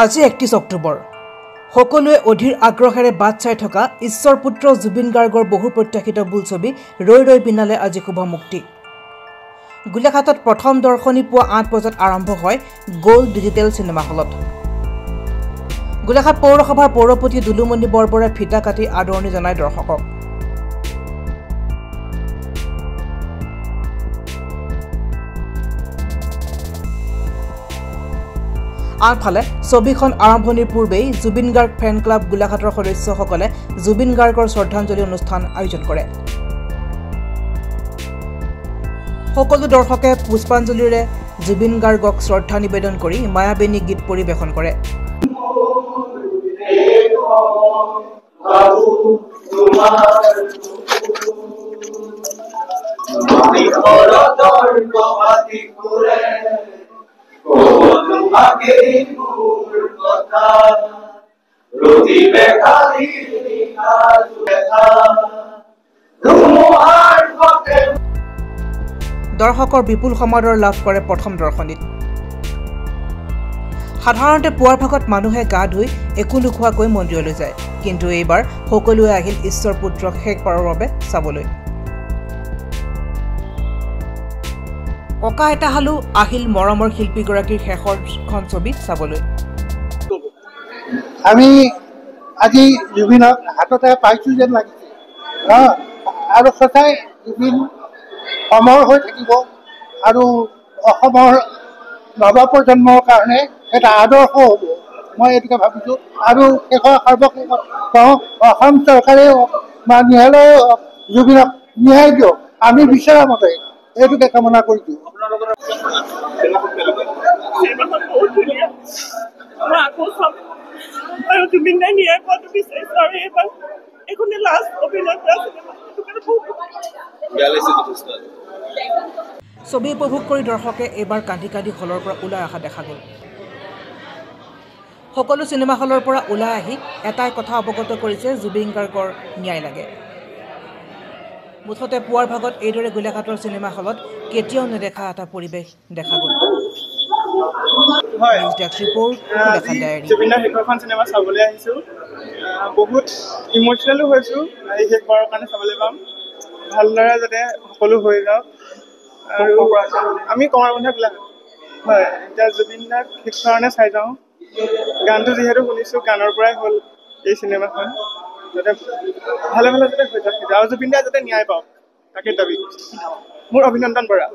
আজি 31 অক্টোবৰ সকলোৱে অধীৰ আগ্ৰহেৰে বাট চাই থকা ঈশ্বৰ পুত্ৰ জুবিন গাৰ্গৰ বহু প্ৰত্যাশিত বোলছবি ৰৈ ৰৈ বিনালে আজি শুভ মুক্তি। গোলাঘাটত প্ৰথম দৰ্শনী পুৱা 8 বজাত আৰম্ভ হয় গোল্ড ডিজিটেল চিনেমা হলত। গোলাঘাট পৌৰসভাৰ পৌৰপতি দুলুমণি বৰবৰাই ফিটা কাটি আদৰণি জনায় দৰ্শকক। আনফালে ছবিখন আৰম্ভণিৰ পূৰ্বেই জুবিন গাৰ্গ ফেন ক্লাব গোলাঘাটৰ সদস্যসকলে জুবিন গাৰ্গৰ শ্ৰদ্ধাঞ্জলি অনুষ্ঠান আয়োজন কৰে। সকলো দৰ্শকে পুষ্পাঞ্জলিৰে জুবিন গাৰ্গক শ্ৰদ্ধা নিবেদন কৰি মায়াবিনী গীত পৰিৱেশন কৰে। দৰ্শকৰ বিপুল সমাদৰ লাভ কৰে প্ৰথম দৰ্শনীত। সাধাৰণতে পুৱাৰ ভাগত মানুহে গা ধুই একো নোখোৱাকৈ মন্দিৰলৈ যায়, কিন্তু এইবাৰ সকলোৱে আহিল ঈশ্বৰ পুত্ৰক শেষবাৰৰ বাবে চাবলৈ। ককা এটা হালো আহিল মৰমৰ শিল্পীগৰাকীৰ শেষৰখন ছবি চাবলৈ। আমি আজি জুবিনক হাততে পাইছো যেন লাগিছে আৰু সদায় জুবিন অমৰ হৈ থাকিব আৰু অসমৰ নৱপ্ৰজন্মৰ কাৰণে এটা আদৰ্শ হ'ব, মই এইটোকে ভাবিছোঁ। আৰু শেষৰ সৰ্বশেষত কওঁ, অসম চৰকাৰে বা ন্যায়ালয়ে জুবিনক ন্যায় দিয়ক, আমি বিচৰা মতে, এইটোকে কামনা কৰিছোঁ। ছবি উপভোগ কৰি দৰ্শকে এইবাৰ কান্দি কান্দি হলৰ পৰা ওলাই অহা দেখা গ'ল। সকলো চিনেমা হলৰ পৰা ওলাই আহি এটাই কথা অৱগত কৰিছে, জুবিন গাৰ্গৰ ন্যায় লাগে। মুঠতে পুৱাৰ ভাগত এইদৰে গোলাঘাটৰ চিনেমা হলত কেতিয়াও নেদেখা এটা পৰিৱেশ দেখা গ'ল। জুবিনৰ শেষৰখন চিনেমা চাবলৈ আহিছোঁ, বহুত ইম'চনেলো হৈছোঁ। এই শেষবাৰৰ কাৰণে চাবলৈ পাম, ভালদৰে যাতে সকলো হৈ যাওক। আৰু আমি কমাৰবন্ধা গোলাঘাট, হয়, এতিয়া জুবিন দাক শেষ কাৰণে চাই যাওঁ। গানটো যিহেতু শুনিছোঁ, গানৰ পৰাই হ'ল এই চিনেমাখন, যাতে ভালে ভালে যাতে হৈ যাওক আৰু জুবিন দাই যাতে ন্যায় পাওক, তাকে দাবী কৰিছোঁ। মোৰ অভিনন্দন বৰা।